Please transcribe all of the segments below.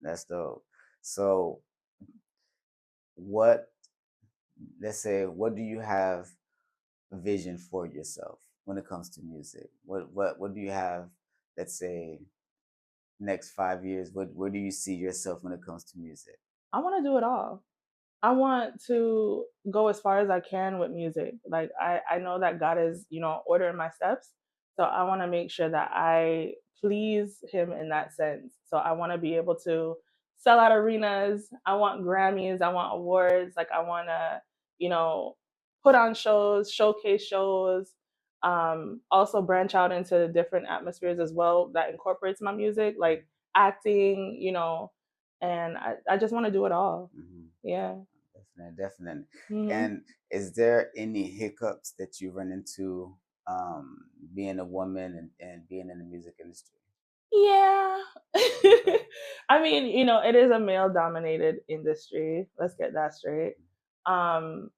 That's dope. So what, let's say, what do you have vision for yourself when it comes to music? What do you have, let's say, next 5 years? Where do you see yourself when it comes to music? I want to do it all. I want to go as far as I can with music. Like I know that God is, ordering my steps. So I want to make sure that I please him in that sense. So I want to be able to sell out arenas. I want Grammys. I want awards. Like I want to, you know, put on shows, showcase shows, also branch out into different atmospheres as well that incorporates my music, like acting, and I just want to do it all. Hmm. Yeah. Definitely, definitely. Hmm. And is there any hiccups that you run into being a woman and being in the music industry? Yeah. Okay. I mean, it is a male dominated industry. Let's get that straight. Um,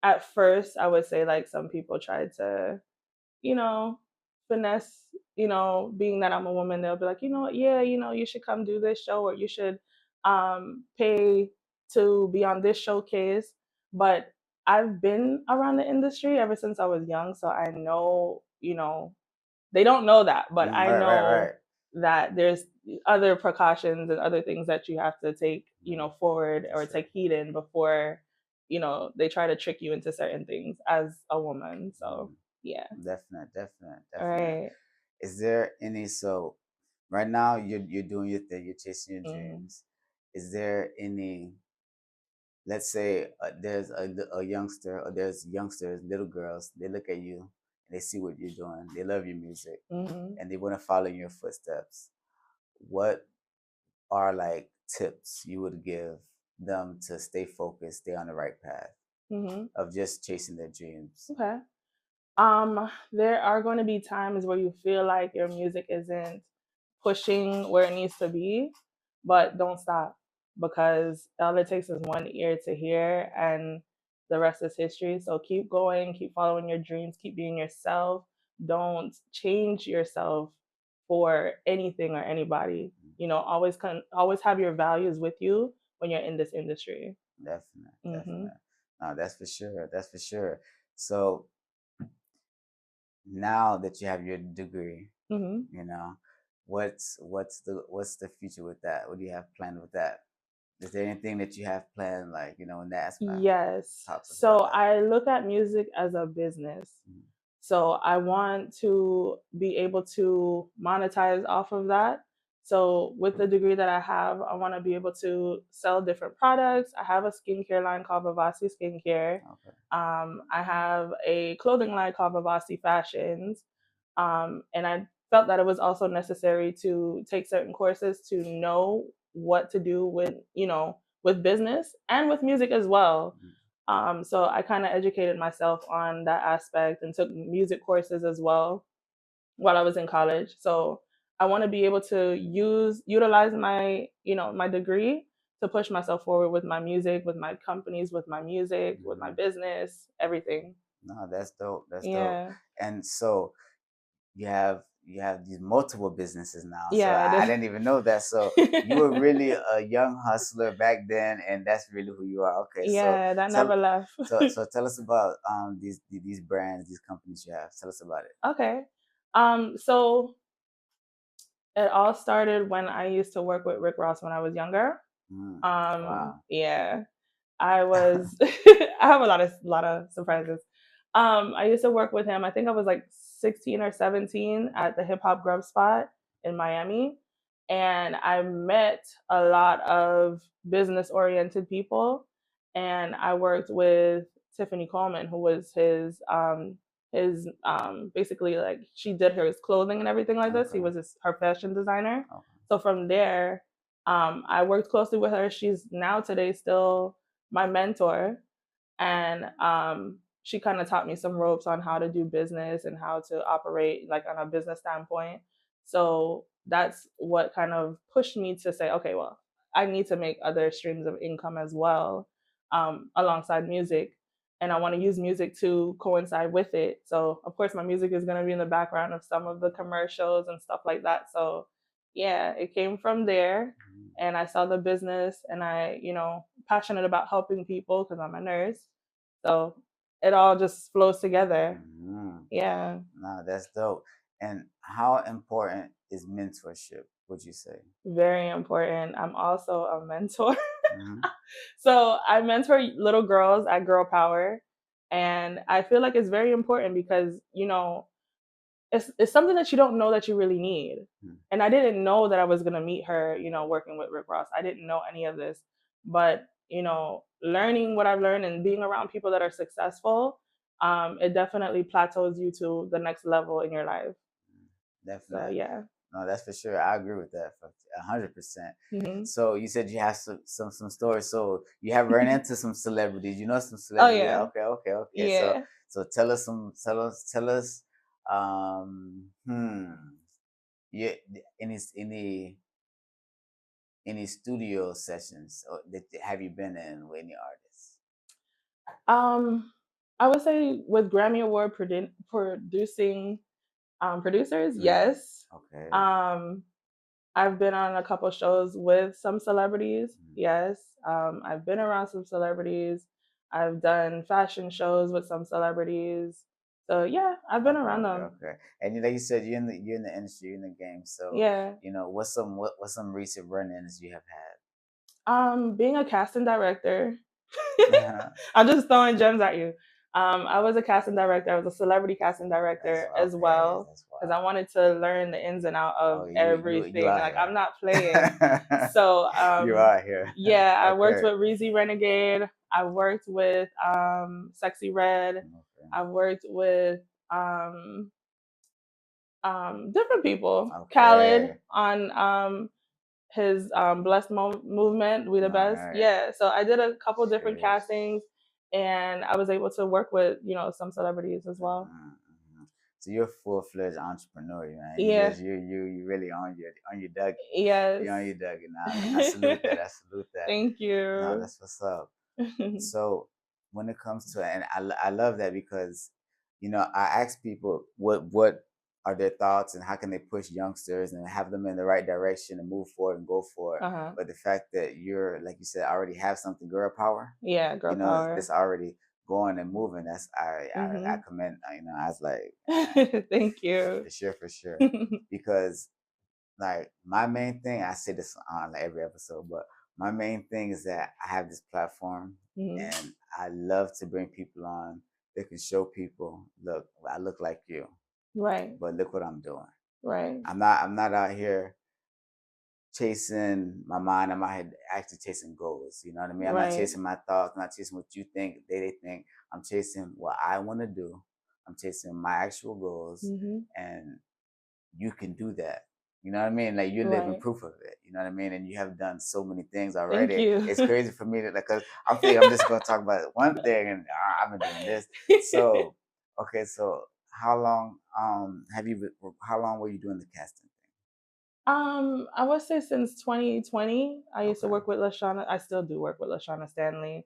at first, I would say like some people tried to, you know, finesse, being that I'm a woman, they'll be like, you know what, yeah, you should come do this show or you should pay to be on this showcase. But I've been around the industry ever since I was young, so I know, they don't know that, but Mm, I right, right, know right. that there's other precautions and other things that you have to take, Mhm. forward For or sure. take heed in before, they try to trick you into certain things as a woman. So, Mhm. yeah. Definite, definite, All definite. right. Is there any, so right now you're doing your thing, you're chasing your Mhm. dreams. Is there any, let's say there's a youngster, or there's youngsters, little girls, they look at you and they see what you're doing, they love your music, Mhm. and they want to follow in your footsteps. What are like tips you would give them to stay focused, stay on the right path Mhm. of just chasing their dreams? Okay. There are going to be times where you feel like your music isn't pushing where it needs to be, but don't stop because all it takes is one ear to hear and the rest is history. So keep going, keep following your dreams, keep being yourself. Don't change yourself for anything or anybody. Always have your values with you when you're in this industry. Definitely, Mhm. definitely. No, that's for sure. That's for sure. So now that you have your degree, Mhm. you know, what's the future with that? What do you have planned with that? Is there anything that you have planned, like, in that aspect? Yes. Talk to us So about that. I look at music as a business. Mhm. So I want to be able to monetize off of that. So with the degree that I have, I want to be able to sell different products. I have a skincare line called Vivasi Skincare. Okay. I have a clothing line called Vivasi Fashions. And I felt that it was also necessary to take certain courses to know what to do with business and with music as well. Mhm. So I kind of educated myself on that aspect and took music courses as well while I was in college. So I want to be able to utilize my degree to push myself forward with my music, with my companies, with my music, with my Mhm. business, everything. No, that's dope. That's dope. Yeah. And so you have these multiple businesses now. So Yeah, I didn't even know that. So you were really a young hustler back then, and that's really who you are. Okay, so yeah, that tell never left. tell us about these brands, these companies you have. Tell us about it. Okay. So it all started when I used to work with Rick Ross when I was younger. Mm, wow. Yeah, I was. I have a lot of surprises. I used to work with him. I think I was like 16 or 17 at the Hip Hop Grub Spot in Miami, and I met a lot of business oriented people. And I worked with Tiffany Coleman, who was his basically like she did his clothing and everything like this. He Okay. was her fashion designer. Okay. So from there, I worked closely with her. She's now today still my mentor, and she kind of taught me some ropes on how to do business and how to operate like on a business standpoint. So that's what kind of pushed me to say, okay, well, I need to make other streams of income as well, alongside music. And I want to use music to coincide with it. So, of course, my music is going to be in the background of some of the commercials and stuff like that. So, Yeah, it came from there. Mhm. And I saw the business, and passionate about helping people because I'm a nurse. So it all just flows together. Mhm. Yeah, No, that's dope. And how important is mentorship, would you say? very important. I'm also a mentor. Hmm. So I mentor little girls at Girl Power. And I feel like it's very important because, it's something that you don't know that you really need. And I didn't know that I was gonna meet her, working with Rick Ross. I didn't know any of this. But, learning what I've learned and being around people that are successful, it definitely plateaus you to the next level in your life. So Definitely. yeah. No, that's for sure. I agree with that for 100%. Hmm. So you said you have some stories. So you have run into some celebrities. You know some Oh celebrities. yeah. Okay, okay, okay. So Yeah. so tell us yeah, any studio sessions that have you been in with any artists? Um, I would say with Grammy Award producing producers, Mm, yes. okay. Um, I've been on a couple shows with some celebrities, Mm, yes. I've been around some celebrities. I've done fashion shows with some celebrities. So yeah, I've been okay, around okay, them. okay. And like you said, you're in the industry, you're in the game. So Yeah. what's some recent run-ins you have Being a casting director, had? I'm just throwing gems at you. I was a casting director. I was a celebrity casting That's director as okay. well That's because I wild. wanted to learn the ins and out of Oh, you everything. out Like I'm here. not playing. So You out here. yeah, I worked Okay. with Reezy Renegade. I worked with Sexy Red. Okay. I worked with different people. Khaled Okay. on his Blessed Movement, We the All Best. right. Yeah, so I did a couple different Cheers. castings, and I was able to work with some celebrities as well. Hmm. So you're a full-fledged entrepreneur, man. You Yeah. just you really on your Dougie. Yes. You on your Dougie. Now I salute that. I salute that. Thank No, you. that's what's up. So when it comes to, and I love that because I ask people what are their thoughts and how can they push youngsters and have them in the right direction and move forward and go for it. Uh-huh. But the fact that you're, like you said, already have something, girl power, Yeah, girl power. that's already going and moving. That's I Mhm. commend. I was like, Thank you. for sure, for sure, because like my main thing, I say this on like every episode, but my main thing is that I have this platform Mhm. and I love to bring people on that can show people, look, I look like you, Right. but look what I'm doing. Right. I'm not out here chasing my mind. I'm out here actually chasing goals. You know what I mean? I'm not Right. chasing my thoughts, I'm not chasing what you think, they think. I'm chasing what I want to do. I'm chasing my actual goals, Mhm. and you can do that. You know what I mean? Like you're living Right. proof of it. You know what I mean? And you have done so many things Thank already. you. It's crazy for me to like, cause I'm thinking I'm just gonna talk about one thing, and I've been doing this. So, okay, so how long how long were you doing the casting I would say since 2020, I thing? used to Okay, work with Lashana. I still do work with Lashana Stanley.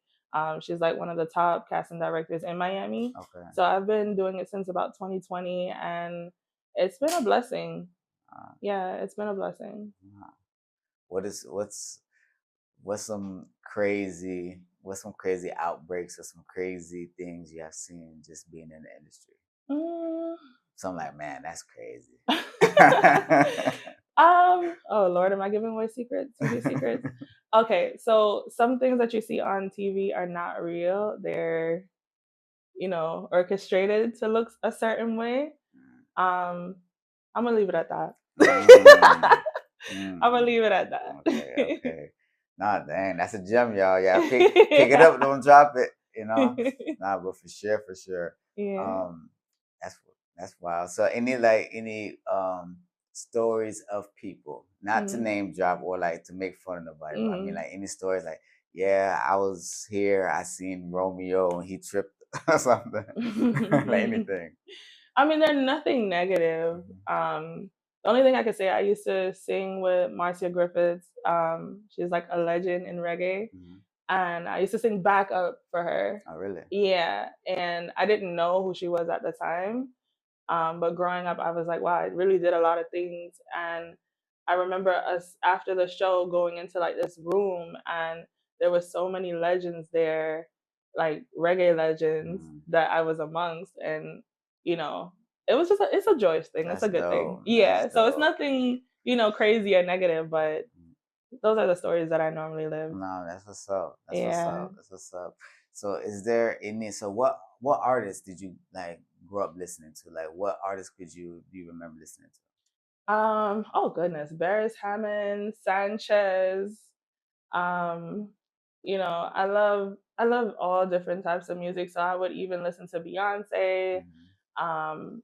She's like one of the top casting directors in Miami. okay. So I've been doing it since about 2020, and it's been a blessing. Uh, Yeah, it's been a blessing. uh, what is what's some crazy outbreaks or some crazy things you have seen just being in the industry? Mm. So I'm like, man, that's crazy. Oh Lord, am I giving away secrets? TV secrets? Okay, so some things that you see on TV are not real. They're, orchestrated to look a certain way. Um, I'm gonna leave it at that. Mm, I'm gonna mm. leave it at that. Okay, okay. Nah, dang, that's a gem, y'all. Yeah, pick it up, don't drop it. Nah, but for sure, for sure. Yeah. Um, that's wild. So, any stories of people, not to Mhm. name drop or like to make fun of nobody, but I mean Mhm. like any stories like, yeah, I was here, I seen Romeo and he tripped or something, like anything. I mean, they're nothing negative. Mhm. The only thing I could say, I used to sing with Marcia Griffiths. She's like a legend in reggae, Mhm. and I used to sing backup for her. Oh, really? Yeah, and I didn't know who she was at the time. But growing up, I was like, wow, I really did a lot of things, and I remember us after the show going into like this room, and there was so many legends there, like reggae legends Mm, that I was amongst, and you know, it was just it's a joyous thing. It's that's a good thing. dope. That's Yeah. So it's dope. nothing, crazy or negative, but Mm. those are the stories that I normally live. No, that's what's up. That's what's Yeah. up. That's what's up. So is there any so what artists did you like grow up listening to? Like what artists could you do you remember listening to? Oh goodness, Barris Hammond, Sanchez. Um, I love all different types of music. So I would even listen to Beyonce, Hmm. um,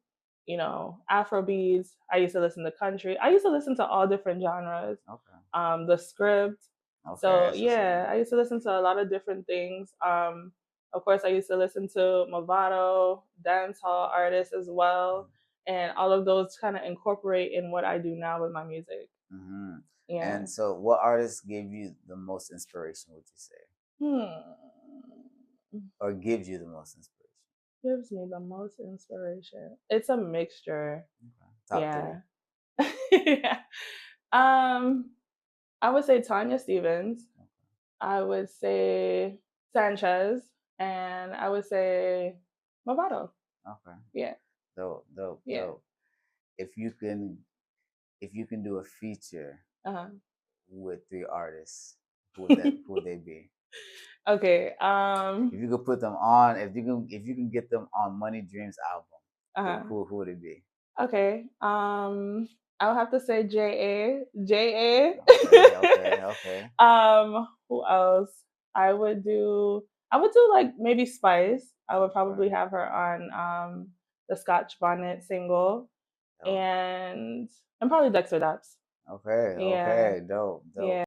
Afro beats. I used to listen to country. I used to listen to all different genres. Okay. The script. Okay, So that's what's up. yeah, I used to listen to a lot of different things. Of course, I used to listen to Movado, dancehall artists as well, and all of those kind of incorporate in what I do now with my music. Mm-hmm. Yeah. And so what artist gave you the most inspiration, would you say? Hmm. Or gives you the most inspiration? Gives me the most inspiration. It's a mixture. Okay. Top three. Yeah. Yeah. Um, I would say Tanya Stevens. I would say Sanchez, and I would say Movado. Okay. Yeah. Dope, dope, Yeah. dope. If you can if you can do a feature Uh-huh. with three artists, who would they be? Okay. If you could put them on, if you can get them on Money Dreams album, who Uh-huh. who, who would it be? Okay. I would have to say J A. Okay, okay, okay. Who else? I would do like maybe Spice. I would Okay. probably have her on the Scotch Bonnet single, Dope. and probably Dexter Daps. Okay, Yeah. okay, dope, Yeah. dope.